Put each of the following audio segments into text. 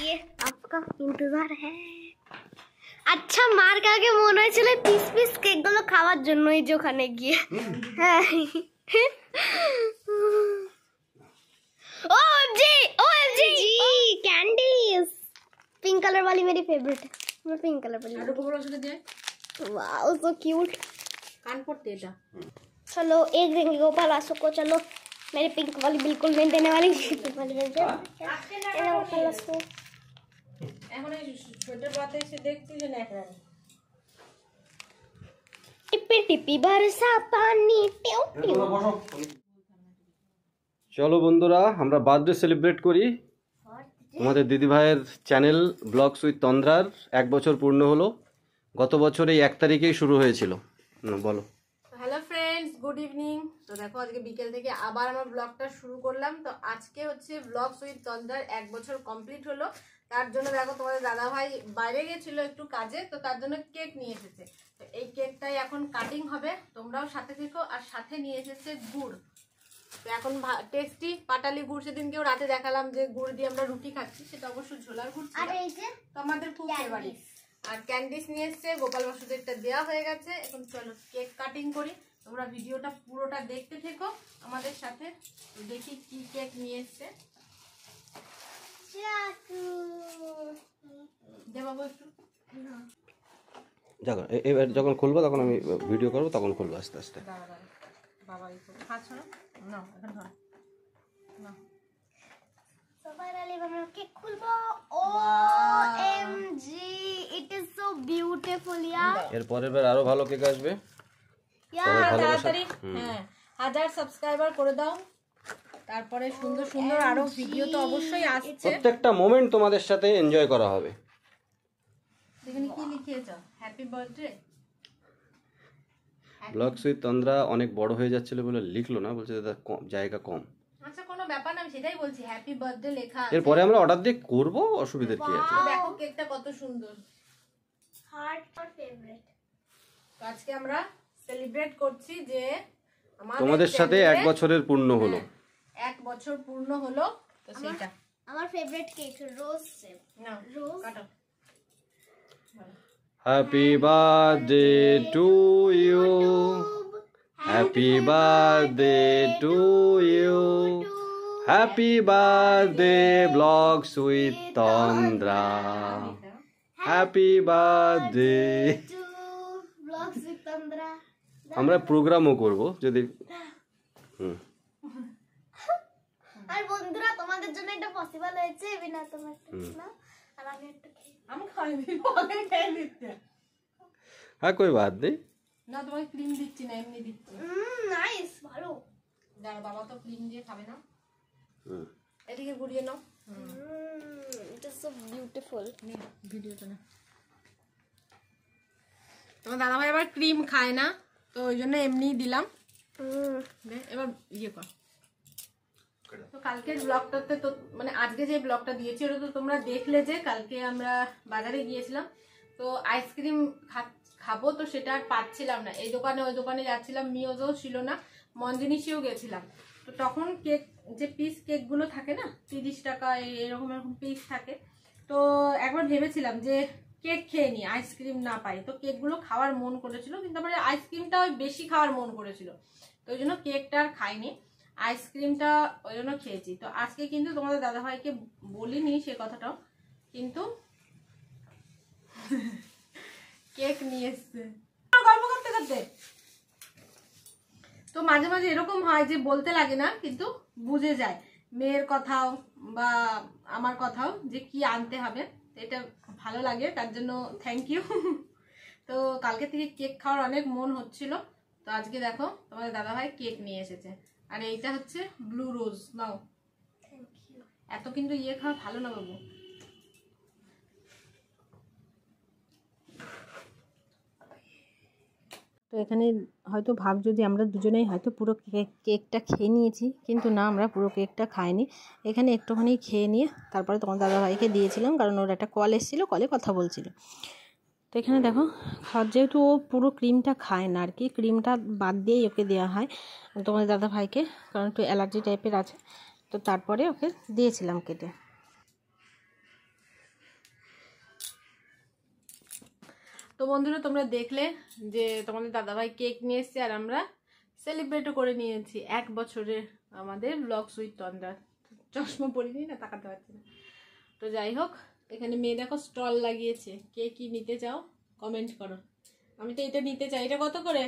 ये आपका इंतजार है। আচ্ছা মার কাকে মনে হয়েছিল পিস পিস কেকগুলো খাওয়ার জন্যই যে ওখানে গিয়ে হ্যাঁ OMG कैंडीज पिंक कलर वाली मेरी फेवरेट है। मैं पिंक कलर वाली आलू को बोलो उसके दिए वाओ सो क्यूट कान पड़ते এটা चलो एक देंगे गोपाल आसू को। चलो मेरी पिंक वाली बिल्कुल नहीं देने वाली पिंक वाली मिल जाए गोपाल आसू এখন এই ছোট বাতে এসে দেখছি যে নেকড়া टिपी टिपी बरसा पानी टियो टियो। চলো বন্ধুরা আমরা বার্থডে সেলিব্রেট করি। তোমাদের দিদি ভাইয়ের চ্যানেল ব্লগস উইথ তন্দ্রার 1 বছর পূর্ণ হলো। গত বছর এই 1 তারিখেই শুরু হয়েছিল। বলো। Hello friends, good evening. তো দেখো আজকে বিকেল থেকে আবার আমার ব্লগটা শুরু করলাম। তো আজকে হচ্ছে ব্লগস উইথ তন্দ্রার 1 বছর কমপ্লিট হলো। তার জন্য দেখো তোমাদের দাদা ভাই বাইরে গেছিল একটু কাজে, তো তার জন্য কেক নিয়ে এসেছে। তো এই কেকটাই এখন কাটিং হবে, তোমরাও সাথে থেকো। আর সাথে নিয়ে এসেছে গুড়। তো এখন টেস্টি পাটালি গুড়, সেদিনকেও রাতে দেখালাম যে গুড় দিয়ে আমরা রুটি খাচ্ছি, সেটা অবশ্য ঝোলার গুড় ছিল। তো আমাদের খুব ফেভারিট। আর ক্যান্ডিস নিয়ে এসছে, গোপাল বাসুদেবটা দেওয়া হয়ে গেছে। এখন চলো কেক কাটিং করি। তোমরা ভিডিওটা পুরোটা দেখতে থেকো আমাদের সাথে। দেখি কি কেক নিয়ে এসছে। এবার যখন খুলবো তখন আমি ভিডিও করবো, তখন খুলবো আস্তে আস্তে। বাবা খাচ্ছ না? না এখন ধর না। ফাইনালি আমরা কেক খুলবো। OMG it is so beautiful ইয়ার। এর পরের বার আরো ভালো কেক আসবে। তাড়াতাড়ি 1000 সাবস্ক্রাইবার করে দাও, তারপরে সুন্দর সুন্দর আরো ভিডিও তো অবশ্যই আসছে। প্রত্যেকটা মোমেন্ট তোমাদের সাথে এনজয় করা হবে। এখানে কি লিখেছো? Happy birthday. Blogs with Tandra অনেক বড় হয়ে যাচ্ছিল বলে লিখলো না, বলছে দাদা জায়গা কম। আচ্ছা কোনো ব্যাপার না, আমি সেটাই বলছি হ্যাপি বার্থডে লেখা আছে। এরপরে আমরা অর্ডার দিয়ে করব, অসুবিধা কি আছে? দেখো কেকটা কত সুন্দর, হার্ট ফর ফেভারিট। তো আজকে আমরা সেলিব্রেট করছি যে তোমাদের সাথে 1 বছরের পূর্ণ হলো। 1 বছর পূর্ণ হলো। তো সেটা আমার ফেভারিট কেক রোজ শেপ। না রোজ কাটো। Happy birthday to you, happy birthday to you, happy birthday blogs with Tandra, happy birthday to blogs with Tandra. আমরা প্রোগ্রামও করব যদি। আর বন্ধুরা তোমাদের জন্য এটা পসিবল হয়েছে বিনা তোমার না। আর আমি একটু আমি খাইনি, পরে খেয়ে নিতে। হ্যাঁ কোই বাত নেই। না তোমাকে ক্রিম দিচ্ছি না, এমনি দিচ্ছি। নাইস ভালো। দাঁড়া, বাবা তো ক্রিম দিয়ে খাবে না। এদিকে ঘুরিয়ে নাও। It is so beautiful. ভিডিওটা না, তোমার দাদা ভাই আবার ক্রিম খায় না, তো ওই জন্য এমনি দিলাম। এবার ইয়ে কর। তো কালকের ব্লগটাতে তো মানে আজকে যে ব্লগটা দিয়েছি ওটা তো তোমরা দেখলে, যে কালকে আমরা বাজারে গিয়েছিলাম। তো আইসক্রিম খাবো, তো সেটা আর পাচ্ছিলাম না। এই দোকানে ওই দোকানে যাচ্ছিলাম, মিওজও ছিল না, মঞ্জিনিসিও গেছিলাম। তো তখন কেক যে পিস কেকগুলো থাকে না 30 টাকা এরকম এরকম পিস থাকে। তো একবার ভেবেছিলাম যে কেক খেয়ে নিই, আইসক্রিম না পাই। তো কেকগুলো খাওয়ার মন করেছিল, কিন্তু আমার আইসক্রিমটা ওই বেশি খাওয়ার মন করেছিল, তো ওই জন্য কেকটা আর খাইনি, আইসক্রিমটা ওই জন্য খেয়েছি। তো আজকে কিন্তু তোমাদের দাদাভাইকে বলিনি সে কথাটাও, কিন্তু কেক নিয়ে এসছে গল্প করতে করতে। তো মাঝে মাঝে এরকম হয় যে বলতে লাগে না, কিন্তু বুঝে যায় মেয়ের কথাও বা আমার কথাও যে কি আনতে হবে। এটা ভালো লাগে, তার জন্য থ্যাংক ইউ। তো কালকে থেকে কেক খাওয়ার অনেক মন হচ্ছিল, তো আজকে দেখো তোমাদের দাদাভাই কেক নিয়ে এসেছে। আর এইটা হচ্ছে ব্লু রোজ। নাও, এত কিন্তু ইয়ে খাওয়া ভালো না বাবু। তো এখানে হয়তো ভাবছো যে আমরা দুজনেই হয়তো পুরো কেকটা খেয়ে নিয়েছি, কিন্তু না, আমরা পুরো কেকটা খাইনি। এখানে একটুখানি খেয়ে নিয়ে তারপরে তোমার দাদাভাইকে দিয়েছিলাম, কারণ ওর একটা কল এসেছিলো, কলে কথা বলছিল। তো এখানে দেখো যেহেতু ও পুরো ক্রিমটা খায় না আর কি, ক্রিমটা বাদ দিয়েই ওকে দেওয়া হয় তোমার দাদাভাইকে, কারণ একটু অ্যালার্জি টাইপের আছে। তো তারপরে ওকে দিয়েছিলাম কেটে। তো বন্ধুরা তোমরা দেখলে যে তোমাদের দাদাভাই কেক নিয়ে এসছে আর আমরা সেলিব্রেটও করে নিয়েছি 1 বছরের আমাদের ব্লগস উইথ তন্দ্রা। চশমা পরিনি না, তাকাতে পারছি না। তো যাই হোক, এখানে মেয়ে দেখো স্টল লাগিয়েছে, কে কি নিতে চাও কমেন্ট করো। আমি তো এটা নিতে চাই। এটা কত করে?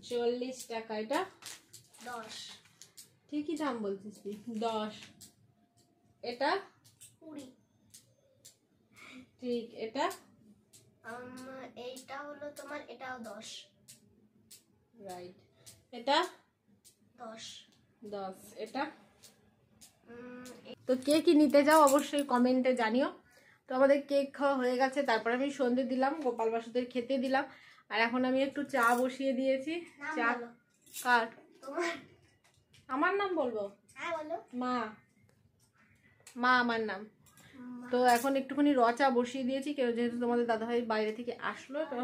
40 টাকা। এটা 10 ঠিকই দাম বলছিস তুই, 10। এটা 20। ঠিক। এটা এইটা হলো তোমার, এটাও 10। রাইট। এটা 10। এটা তো কে কি নিতে যাও অবশ্যই কমেন্টে জানিও। তো আমাদের কেক খাওয়া হয়ে গেছে, তারপরে আমি সন্ধে দিলাম, গোপাল বাসুদের খেতে দিলাম, আর এখন আমি একটু চা বসিয়ে দিয়েছি। চা কার? আমার নাম বলবো? হ্যাঁ বলো। মা আমার নাম। তো এখন একটুখানি চা বসিয়ে দিয়েছি, কেউ যেহেতু তোমাদের দাদাভাই বাইরে থেকে আসলো, তো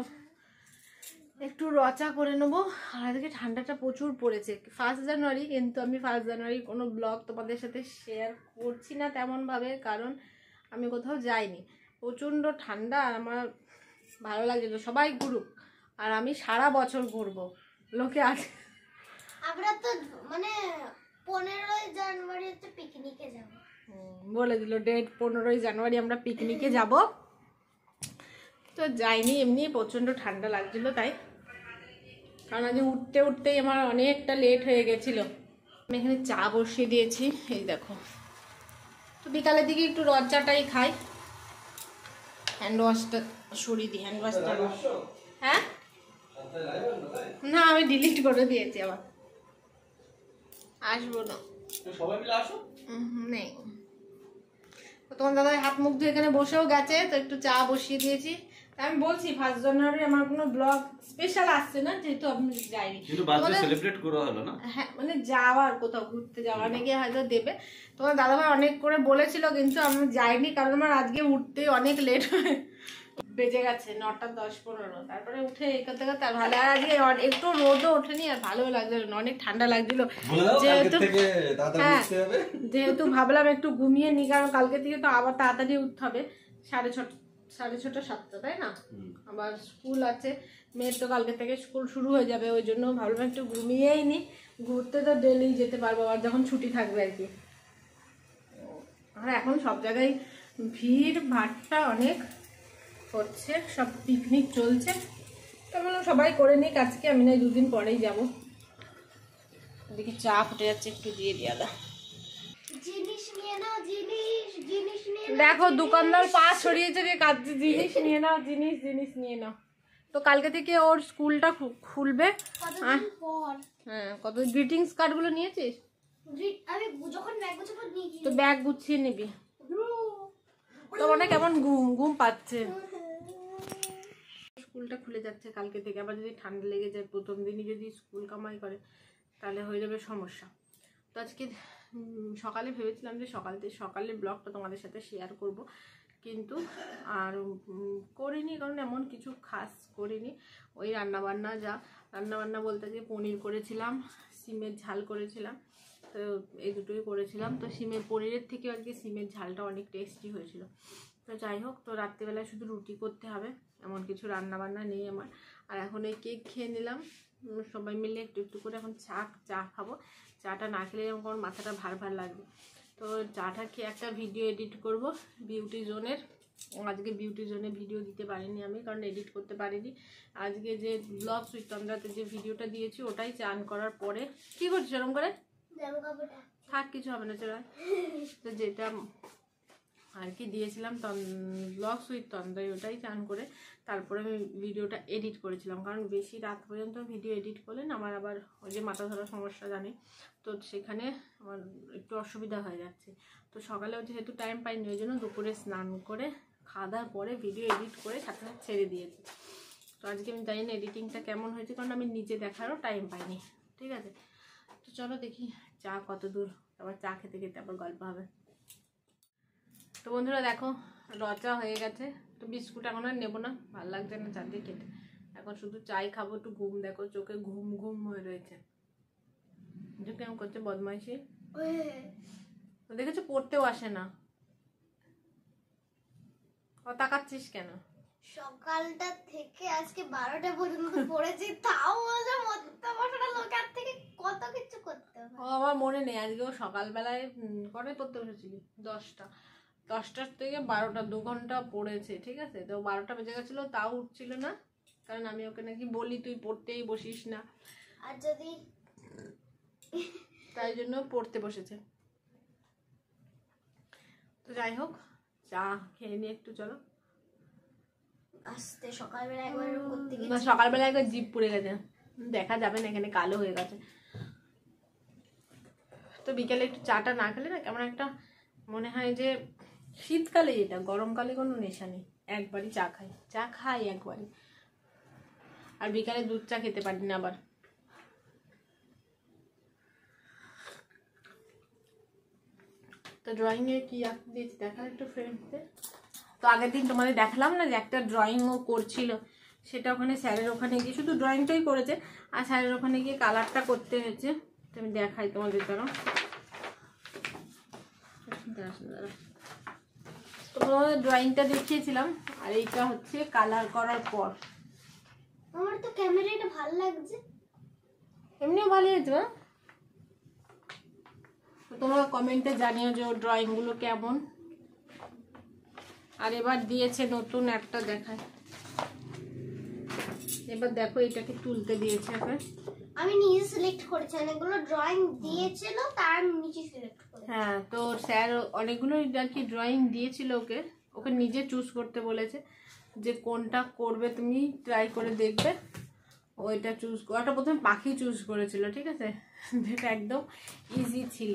একটু চা করে নেবো। আর আজকে ঠান্ডাটা প্রচুর পড়েছে। 1 জানুয়ারি, কিন্তু আমি 1 জানুয়ারি কোনো ব্লগ তোমাদের সাথে শেয়ার করছি না তেমনভাবে, কারণ আমি কোথাও যাইনি। প্রচণ্ড ঠান্ডা, আর আমার ভালো লাগছে তো। সবাই ঘুরুক, আর আমি সারা বছর ঘুরবো। লোকে আছে, আমরা তো মানে 15 জানুয়ারিতে পিকনিকে যাব। বলে দিল ডেট 15 জানুয়ারি আমরা পিকনিকে যাব। তো যাইনি, এমনি প্রচণ্ড ঠান্ডা লাগছিল তাই, কারণ আজ উঠতেই আমার অনেকটা লেট হয়ে গেছিলো। আমি এখানে চা বসিয়ে দিয়েছি, এই দেখো। তো বিকালের দিকে একটু চাটাই খাই। হ্যান্ড ওয়াশটা সরিয়ে দিই, হ্যান্ড ওয়াশটা। হ্যাঁ না, আমি ডিলিট করে দিয়েছি, আবার আসবো না। সবাই মিলে আসো। নেই। তো তোমার দাদা হাত মুখ ধুয়ে এখানে বসেও গেছে, তো একটু চা বসিয়ে দিয়েছি। আমি বলছি 1 জানুয়ারি আমার কোনো ব্লগ স্পেশাল আসছে না, যেহেতু আমি যাইনি। কিন্তু বার্থডে সেলিব্রেট করা হলো না। হ্যাঁ, মানে যাওয়ার কোথাও ঘুরতে যাওয়া নাকি হয়তো দেবে। তোমার দাদাভাই অনেক করে বলেছিল, কিন্তু আমি যাইনি, কারণ আমার আজকে উঠতে অনেক লেট বেজে গেছে 9টা 10-15। তারপরে উঠে এই করতে করতে ভালো। আর আজকে একটু রোদও ওঠেনি, আর ভালো লাগছিল না, অনেক ঠান্ডা লাগছিল। যেহেতু ভাবলাম একটু ঘুমিয়ে নি, কারণ কালকে থেকে তো আবার তাড়াতাড়ি উঠতে হবে। 6:30 7টা, তাই না? আবার স্কুল আছে মেয়ের, তো কালকে থেকে স্কুল শুরু হয়ে যাবে। ওই জন্য ভাবলাম একটু ঘুমিয়েই নি। ঘুরতে তো ডেলি যেতে পারবো আবার যখন ছুটি থাকবে আর কি। আর এখন সব জায়গায় ভিড় ভাট্টা অনেক হচ্ছে, সব পিকনিক চলছে। তো বললাম সবাই করে নিক আজকে, আমি না 2 দিন পরেই যাবো। এদিকে চা ফুটে যাচ্ছে, একটু দিয়ে দিয়া দা। জিনিস নিয়ে নাও, জিনিস নিয়ে নাও। দেখো দোকানদার পা ছড়িয়েছে যে কাঁদছে, জিনিস নিয়ে নাও, জিনিস নিয়ে নাও। তো কালকে থেকে ওর স্কুলটা খুলবে। কতদিন পর? হ্যাঁ, কত গ্রিটিংস কার্ডগুলো নিয়েছিস? আমি যখন ব্যাগ গুছাবো নিয়ে তো ব্যাগ গুছিয়ে নিবি। তো মানে কেমন ঘুম পাচ্ছে। স্কুলটা খুলে যাচ্ছে কালকে থেকে, আবার যদি ঠান্ডা লেগে যায় প্রথম দিনই যদি স্কুল কামাই করে, তাহলে হয়ে যাবে সমস্যা। তো আজকে সকালে ভেবেছিলাম যে সকালের ব্লগটা তোমাদের সাথে শেয়ার করব, কিন্তু আর করিনি, কারণ এমন কিছু খাস করিনি। ওই রান্নাবান্না বলতে যে পনির করেছিলাম, সিমের ঝাল করেছিলাম, তো এই দুটোই করেছিলাম। তো পনিরের থেকে আজকে সিমের ঝালটা অনেক টেস্টি হয়েছিল। তো যাই হোক, তো রাত্রিবেলায় শুধু রুটি করতে হবে, এমন কিছু রান্নাবান্না নেই আমার। আর এখন এই কেক খেয়ে নিলাম সবাই মিলে একটু একটু করে। এখন চা খাবো। চাটা না খেলে আমার মাথাটা ভার লাগবে। তো চাটা খেয়ে একটা ভিডিও এডিট করব বিউটি জোনের। আজকে বিউটি জোনে ভিডিও দিতে পারিনি আমি, কারণ এডিট করতে পারিনি। আজকে যে ব্লগস উইথ তন্দ্রাতে যে ভিডিওটা দিয়েছি, ওটাই চান করার পরে। কি করছিস এরকম করে? থাক, কিছু হবে না, চলে। তো যেটা আর কি দিয়েছিলাম ব্লগস উইথ তন্দ্রায়, ওটাই চান করে তারপরে আমি ভিডিওটা এডিট করেছিলাম। কারণ বেশি রাত পর্যন্ত ভিডিও এডিট করলেন আমার আবার ওই যে মাথা ধরার সমস্যা জানি, তো সেখানে আমার একটু অসুবিধা হয়ে যাচ্ছে। তো সকালেও যেহেতু টাইম পাইনি, ওই জন্য দুপুরে স্নান করে খাওয়া দাওয়ার পরে ভিডিও এডিট করে সাথে সাথে ছেড়ে দিয়েছি। তো আজকে আমি জানি না এডিটিংটা কেমন হয়েছে, কারণ আমি নিজে দেখারও টাইম পাইনি। ঠিক আছে, তো চলো দেখি চা কত দূর, আবার চা খেতে খেতে আবার গল্প হবে। তো বন্ধুরা দেখো চা হয়ে গেছে। তো বিস্কুট এখন আর নেবো না, ভালো লাগছে না চা দিয়ে খেতে। এখন শুধু চাই খাবো। একটু ঘুম, দেখো চোখে ঘুম হয়ে রয়েছে। যে কেমন করছে বদমাইশি, তো দেখেছো পড়তেও আসে না। ও তাকাচ্ছিস কেন? সকালটা থেকে আজকে 12টা পর্যন্ত পড়েছি, তাও বলছে মধ্যে বসাটা লোকের থেকে কত কিছু করতে হয়। ও আমার মনে নেই, আজকেও সকালবেলায় করে পড়তে বসেছিলি 10টার থেকে 12টা 2 ঘন্টা পড়েছে, ঠিক আছে। তো 12টা বেজে গেছিলো, তাও উঠছিল না, কারণ আমি ওকে নাকি বলি তুই পড়তেই বসিস না, আর যদি তাই জন্য পড়তে বসেছে। তো যাই হোক, চা খেয়ে নিয়ে একটু চলো। আসতে সকালবেলা একবার করতে না, গেছি, সকালবেলা একবার জিভ পুড়ে গেছে, দেখা যাবে না, এখানে কালো হয়ে গেছে। তো বিকেলে একটু চাটা না খেলে না কেমন একটা মনে হয় যে শীতকালে, এটা গরমকালে কোনো নেশা নেই, একবারই চা খাই একবারই। আর বিকালে দুধ চা খেতে পারি না আবার। তো ড্রয়িং এ কি আঁকতে দিয়েছি দেখা একটু ফ্রেন্ডসদের। তো আগের দিন তোমাদের দেখালাম না যে একটা ড্রয়িং ও করছিল, সেটা ওখানে স্যারের ওখানে গিয়ে শুধু ড্রয়িংটাই করেছে, আর স্যারের ওখানে গিয়ে কালারটা করতে হয়েছে। তো আমি দেখাই তোমাদের দ্বারা। তো তোমাদের ড্রয়িংটা দেখিয়েছিলাম, আর এইটা হচ্ছে কালার করার পর। আমার তো ক্যামেরাটা ভালো লাগছে, এমনিও ভালো হয়েছে। তোমরা কমেন্টে জানিও যে ওর ড্রয়িং গুলো কেমন। আর এবার দিয়েছে নতুন একটা, দেখায় এবার দেখো, এটাকে তুলতে দিয়েছে ওকে। আমি নিজে সিলেক্ট করেছি, অনেকগুলো ড্রয়িং দিয়েছিল তার নিচে সিলেক্ট করেছি। হ্যাঁ, তো স্যার অনেকগুলো আর কি ড্রয়িং দিয়েছিল ওকে, ওকে নিজে চুজ করতে বলেছে যে কোনটা করবে, তুমি ট্রাই করে দেখবে। ওইটা চুজ, ওটা প্রথমে পাখি চুজ করেছিল, ঠিক আছে, যেটা একদম ইজি ছিল।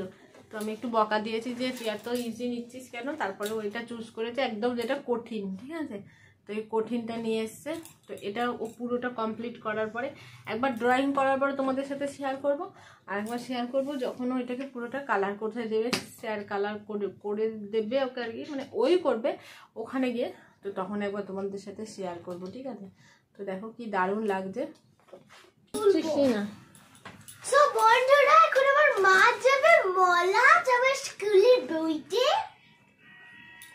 তো আমি একটু বকা দিয়েছি যে তুই এত ইজি নিচ্ছিস কেন, তারপরে ওইটা চুজ করেছে একদম যেটা কঠিন, ঠিক আছে। তো এই কঠিনটা নিয়ে এসছে। তো এটা ও পুরোটা কমপ্লিট করার পরে একবার ড্রয়িং করার পরে তোমাদের সাথে শেয়ার করব, আর একবার শেয়ার করব যখন ওইটাকে পুরোটা কালার করতে দেবে, স্যার কালার করে দেবে ওকে আর কি, মানে ওই করবে ওখানে গিয়ে। তো তখন একবার তোমাদের সাথে শেয়ার করব, ঠিক আছে। তো দেখো কি দারুণ লাগছে না। সো বন্ধুরা, এখন আমার মা যাবে মলা যাবে স্কুলের বইতে,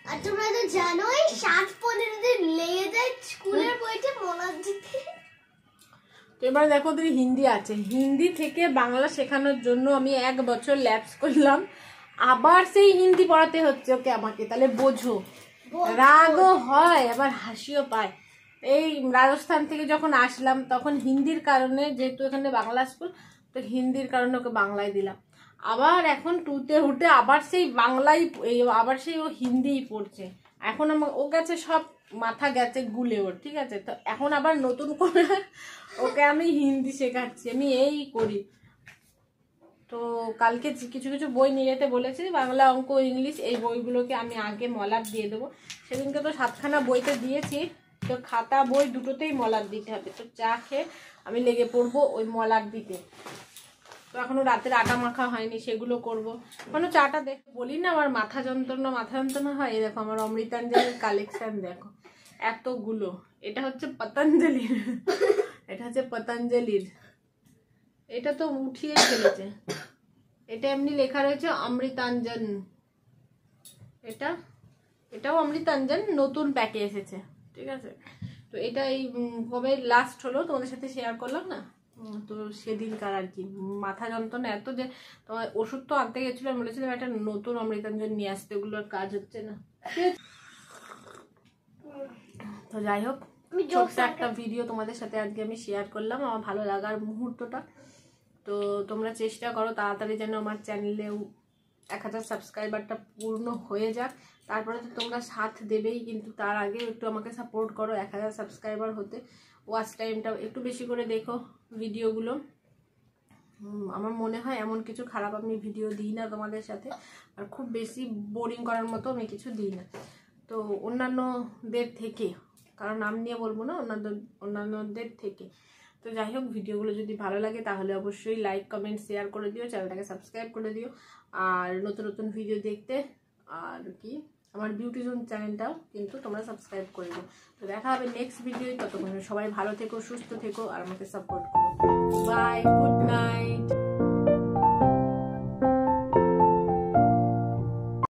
আর তোমরা তো জানোই 7-15 দিন লেগে যায় স্কুলের বইতে মলা দিতে। তো এবার দেখো ওদের হিন্দি আছে, হিন্দি থেকে বাংলা শেখানোর জন্য আমি 1 বছর ল্যাপস করলাম, আবার সেই হিন্দি পড়াতে হচ্ছে ওকে আমাকে, তাহলে বোঝো। রাগও হয় আবার হাসিও পায়। এই রাজস্থান থেকে যখন আসলাম তখন হিন্দির কারণে, যেহেতু এখানে বাংলা স্কুল, তো হিন্দির কারণে ওকে বাংলায় দিলাম। আবার এখন 2তে উঠে আবার সেই বাংলাই, আবার সেই ও হিন্দিই পড়ছে। এখন ও গেছে সব মাথা গেছে গুলে ওর, ঠিক আছে। তো এখন আবার নতুন করে ওকে আমি হিন্দি শেখাচ্ছি, আমি এই করি। তো কালকে কিছু কিছু বই নিয়ে যেতে বলেছি, বাংলা, অঙ্ক, ইংলিশ, এই বইগুলোকে আমি আগে মলাট দিয়ে দেবো। সেদিনকে তো 7খানা বইতে দিয়েছি, তো খাতা বই দুটোতেই মলাট দিতে হবে। তো চা খেয়ে আমি লেগে পড়বো ওই মলাট দিতে। তো এখনো রাতের আটা মাখা হয়নি, সেগুলো করব। এখনো চাটা বলি না আমার মাথা যন্ত্রণা হয়। এই দেখো আমার অমৃতাঞ্জলির কালেকশন দেখো এতগুলো। এটা হচ্ছে পতঞ্জলির, এটা তো উঠিয়ে ফেলেছে। এটা এমনি লেখা রয়েছে অমৃতাঞ্জন, এটাও অমৃতাঞ্জন, নতুন প্যাকে এসেছে, ঠিক আছে। তো এটা এই কবে লাস্ট হলো তোমাদের সাথে শেয়ার করলাম না, তো সেদিনকার আর কি মাথা যন্ত্রণা এত যে তোমার ওষুধ তো আনতে গেছিলাম, বলেছিলাম একটা নতুন অমৃতাঞ্জন নিয়ে আসতে, ওগুলোর কাজ হচ্ছে না। তো যাই হোক, ছোট্ট একটা ভিডিও তোমাদের সাথে আজকে আমি শেয়ার করলাম আমার ভালো লাগার মুহূর্তটা। তো তোমরা চেষ্টা করো তাড়াতাড়ি যেন আমার চ্যানেলেও 1000 সাবস্ক্রাইবারটা পূর্ণ হয়ে যাক, তারপরে তো তোমরা সাথ দেবেই, কিন্তু তার আগে একটু আমাকে সাপোর্ট করো 1000 সাবস্ক্রাইবার হতে। ওয়াচ টাইমটা একটু বেশি করে দেখো ভিডিওগুলো। আমার মনে হয় এমন কিছু খারাপ আমি ভিডিও দিই না তোমাদের সাথে, আর খুব বেশি বোরিং করার মতো আমি কিছু দিই না। তো অন্যান্যদের থেকে, কারণ নাম নিয়ে বলবো না, অন্যান্যদের থেকে। তো যাই হোক, ভিডিওগুলো যদি ভালো লাগে তাহলে অবশ্যই লাইক, কমেন্ট, শেয়ার করে দিও, চ্যানেলটাকে সাবস্ক্রাইব করে দিও। আর নতুন নতুন ভিডিও দেখতে আর কি আমার বিউটি জোন চ্যানেলটাও কিন্তু তোমরা সাবস্ক্রাইব করে দিও। তো দেখা হবে নেক্সট ভিডিও, ততক্ষণ সবাই ভালো থেকো, সুস্থ থেকো, আর আমাকে সাপোর্ট করো। Bye, good night.